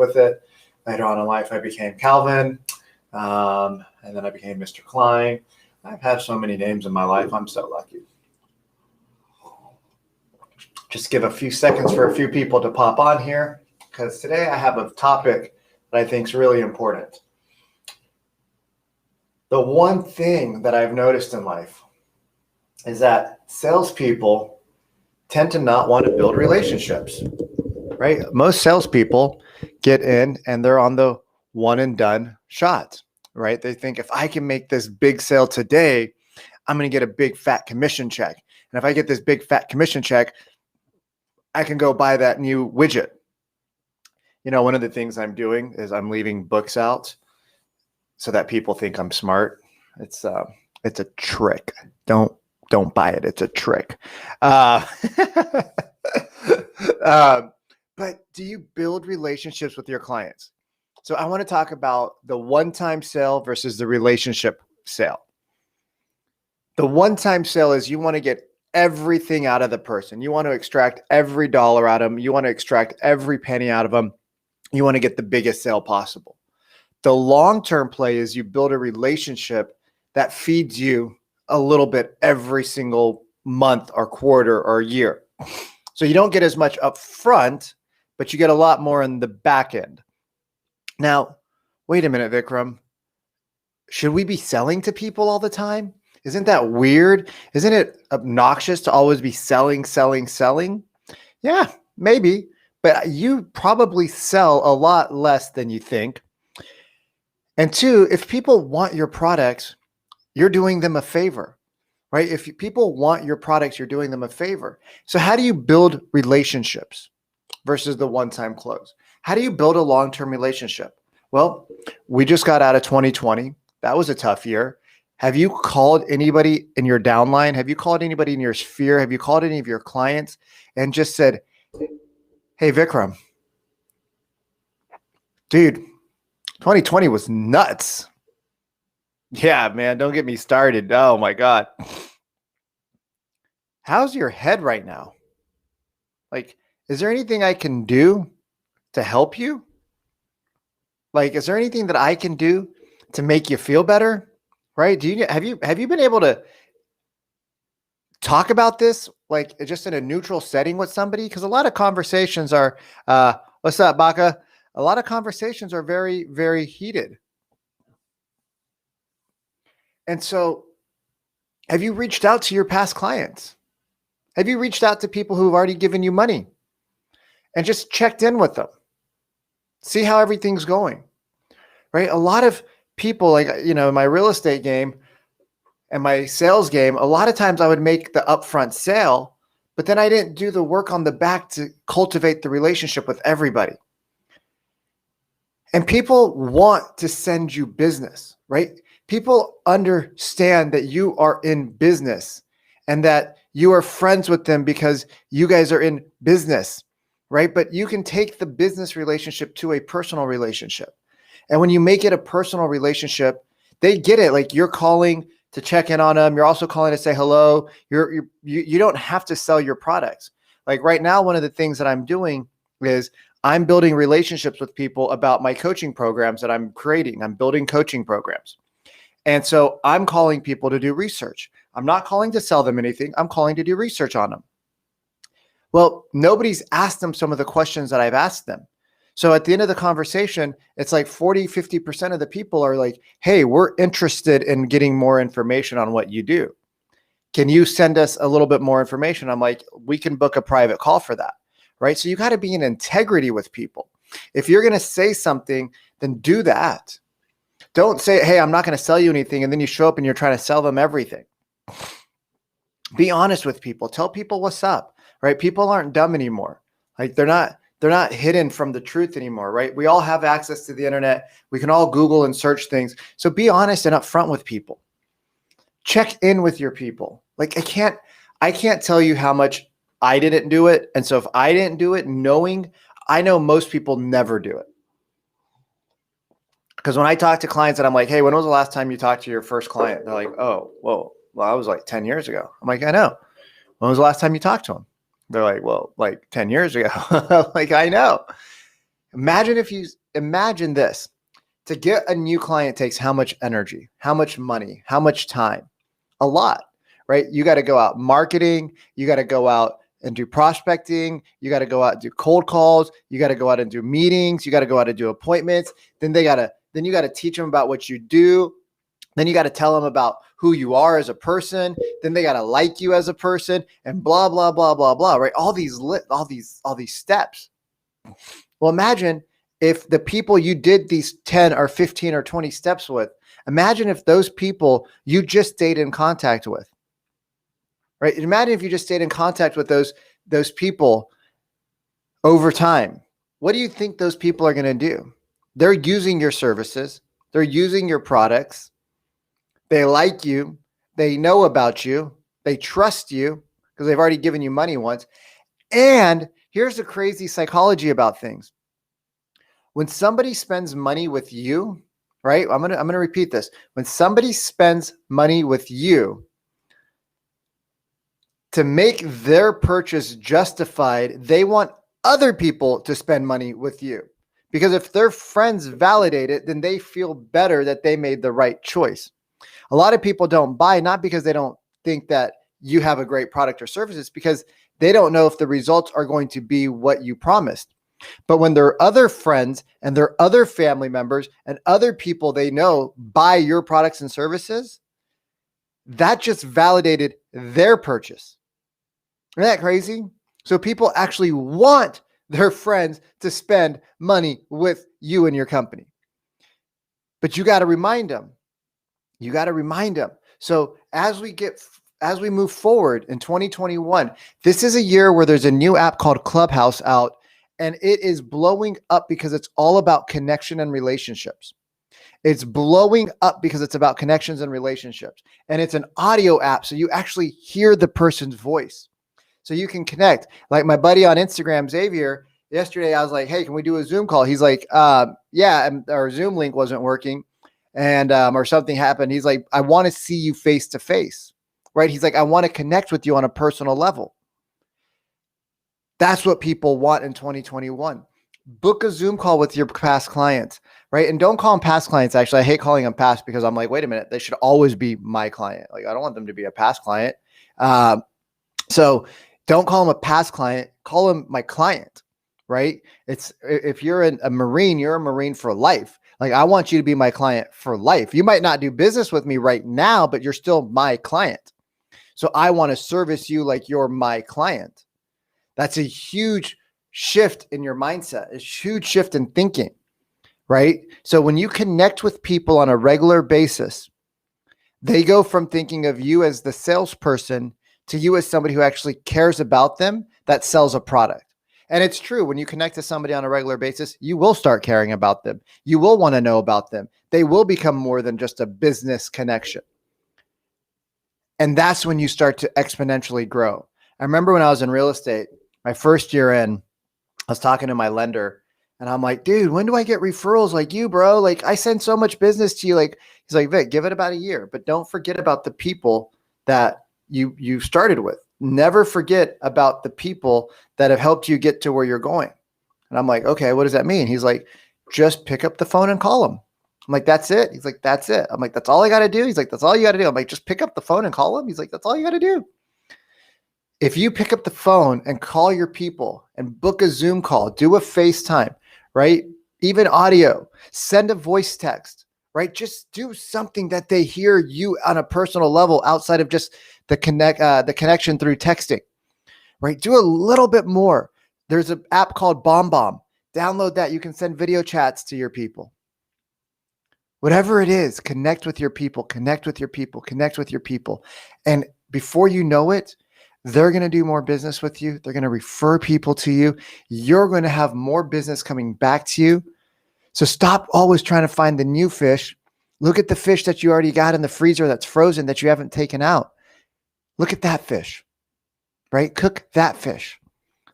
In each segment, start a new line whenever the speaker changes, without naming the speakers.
with it. Later on in life, I became Calvin, and then I became Mr. Klein. I've had so many names in my life. I'm so lucky. Just give a few seconds for a few people to pop on here, because today I have a topic that I think is really important. The one thing that I've noticed in life is that salespeople tend to not want to build relationships, right? Most salespeople get in and they're on the one and done shot, right? They think if I can make this big sale today, I'm going to get a big fat commission check. And if I get this big fat commission check, I can go buy that new widget. You know, one of the things I'm doing is I'm leaving books out so that people think I'm smart. It's a trick. Don't buy it. It's a trick. But do you build relationships with your clients? So I want to talk about the one-time sale versus the relationship sale. The one-time sale is you want to get everything out of the person. You want to extract every dollar out of them. You want to extract every penny out of them. You want to get the biggest sale possible. The long-term play is you build a relationship that feeds you a little bit every single month or quarter or year. So you don't get as much up front, but you get a lot more in the back end. Now, wait a minute, Vikram. Should we be selling to people all the time? Isn't that weird? Isn't it obnoxious to always be selling? Yeah, maybe, but you probably sell a lot less than you think. And two, if people want your products, you're doing them a favor, right? If people want your products, you're doing them a favor. So how do you build relationships versus the one-time close? How do you build a long-term relationship? Well, we just got out of 2020. That was a tough year. Have you called anybody in your downline? Have you called anybody in your sphere? Have you called any of your clients and just said, hey, Vikram, dude, 2020 was nuts. Yeah, man, don't get me started. Oh my God. How's your head right now? Like, is there anything I can do to help you? Like, is there anything that I can do to make you feel better? Right? Have you been able to talk about this like just in a neutral setting with somebody? Because a lot of conversations are, what's up, Baka? A lot of conversations are very, very heated. And so have you reached out to your past clients? Have you reached out to people who've already given you money and just checked in with them? See how everything's going, right? A lot of people, like, you know, in my real estate game and my sales game, a lot of times I would make the upfront sale, but then I didn't do the work on the back to cultivate the relationship with everybody. And people want to send you business, right? People understand that you are in business and that you are friends with them because you guys are in business, right? But you can take the business relationship to a personal relationship. And when you make it a personal relationship, they get it. Like, you're calling to check in on them. You're also calling to say hello. You don't have to sell your products. Like right now, one of the things that I'm doing is I'm building relationships with people about my coaching programs that I'm creating. I'm building coaching programs. And so I'm calling people to do research. I'm not calling to sell them anything. I'm calling to do research on them. Well, nobody's asked them some of the questions that I've asked them. So at the end of the conversation, it's like 40, 50% of the people are like, hey, we're interested in getting more information on what you do. Can you send us a little bit more information? I'm like, we can book a private call for that, right? So you got to be in integrity with people. If you're going to say something, then do that. Don't say, hey, I'm not going to sell you anything. And then you show up and you're trying to sell them everything. Be honest with people. Tell people what's up, right? People aren't dumb anymore. Like they're not hidden from the truth anymore, right? We all have access to the internet. We can all Google and search things. So be honest and upfront with people. Check in with your people. Like I can't tell you how much I didn't do it. And so if I didn't do it, I know most people never do it. Because when I talk to clients and I'm like, hey, when was the last time you talked to your first client? They're like, oh, whoa, well, I was like 10 years ago. I'm like, I know. When was the last time you talked to them? They're like, well, like 10 years ago. Like, I know. Imagine this. To get a new client takes how much energy, how much money, how much time? A lot, right? You got to go out marketing, you got to go out and do prospecting, you got to go out and do cold calls, you got to go out and do meetings, you got to go out and do appointments. Then you got to teach them about what you do. Then you got to tell them about who you are as a person. Then they got to like you as a person, and blah blah blah blah blah, right? All these steps. Well, imagine if the people you did these 10 or 15 or 20 steps with, imagine if those people you just stayed in contact with, right? Imagine if you just stayed in contact with those people over time. What do you think those people are going to do? They're using your services. They're using your products. They like you. They know about you. They trust you because they've already given you money once. And here's the crazy psychology about things. When somebody spends money with you, right? I'm gonna repeat this. When somebody spends money with you, to make their purchase justified, they want other people to spend money with you. Because if their friends validate it, then they feel better that they made the right choice. A lot of people don't buy, not because they don't think that you have a great product or service, it's because they don't know if the results are going to be what you promised. But when their other friends and their other family members and other people they know buy your products and services, that just validated their purchase. Isn't that crazy? So people actually want their friends to spend money with you and your company. But you got to remind them. You got to remind them. So as we move forward in 2021, this is a year where there's a new app called Clubhouse out, and it is blowing up because it's all about connection and relationships. It's blowing up because it's about connections and relationships. And it's an audio app, so you actually hear the person's voice. So you can connect. Like my buddy on Instagram, Xavier, yesterday I was like, hey, can we do a Zoom call? He's like, yeah, and our Zoom link wasn't working and or something happened. He's like, I want to see you face to face, right? He's like, I want to connect with you on a personal level. That's what people want in 2021. Book a Zoom call with your past clients, right? And don't call them past clients. Actually, I hate calling them past because I'm like, wait a minute, they should always be my client. Like, I don't want them to be a past client. So don't call them a past client, call them my client, right? It's if you're a Marine, you're a Marine for life. Like, I want you to be my client for life. You might not do business with me right now, but you're still my client. So I want to service you like you're my client. That's a huge shift in your mindset, a huge shift in thinking, right? So when you connect with people on a regular basis, they go from thinking of you as the salesperson to you as somebody who actually cares about them, that sells a product. And it's true, when you connect to somebody on a regular basis, you will start caring about them. You will want to know about them. They will become more than just a business connection. And that's when you start to exponentially grow. I remember when I was in real estate, my first year in, I was talking to my lender and I'm like, dude, when do I get referrals like you, bro? Like, I send so much business to you. Like, he's like, Vic, give it about a year, but don't forget about the people that you started with. Never forget about the people that have helped you get to where you're going. And I'm like, okay, what does that mean? He's like, just pick up the phone and call them. I'm like, that's it. He's like, that's it. I'm like, that's all I got to do. He's like, that's all you got to do. I'm like, just pick up the phone and call them. He's like, that's all you got to do. If you pick up the phone and call your people and book a Zoom call, do a FaceTime, right? Even audio, send a voice text, right? Just do something that they hear you on a personal level outside of just the connection through texting, right? Do a little bit more. There's an app called BombBomb. Download that. You can send video chats to your people. Whatever it is, connect with your people, connect with your people, connect with your people. And before you know it, they're going to do more business with you. They're going to refer people to you. You're going to have more business coming back to you. So stop always trying to find the new fish. Look at the fish that you already got in the freezer that's frozen that you haven't taken out. Look at that fish, right? Cook that fish.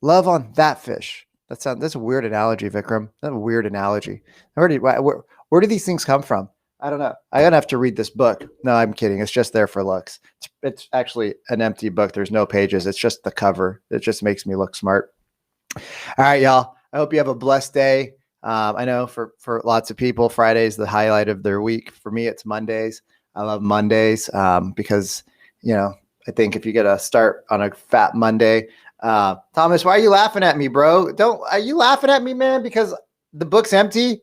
Love on that fish. That's a weird analogy, Vikram. That's a weird analogy. Where do these things come from? I don't know. I'm going to have to read this book. No, I'm kidding. It's just there for looks. It's actually an empty book. There's no pages. It's just the cover. It just makes me look smart. All right, y'all. I hope you have a blessed day. I know for lots of people, Friday is the highlight of their week. For me, it's Mondays. I love Mondays because, I think if you get a start on a fat Monday, Thomas, why are you laughing at me, bro? Are you laughing at me, man? Because the book's empty?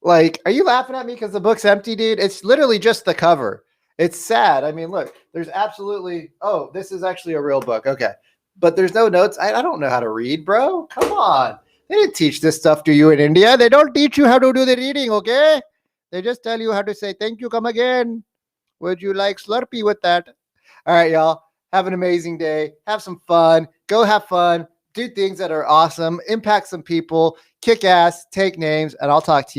Like, are you laughing at me because the book's empty, dude? It's literally just the cover. It's sad. I mean, look, there's absolutely, this is actually a real book. Okay. But there's no notes. I don't know how to read, bro. Come on. They didn't teach this stuff to you in India. They don't teach you how to do the reading, okay? They just tell you how to say, thank you, come again. Would you like Slurpee with that? All right, y'all. Have an amazing day. Have some fun. Go have fun. Do things that are awesome. Impact some people. Kick ass. Take names. And I'll talk to you.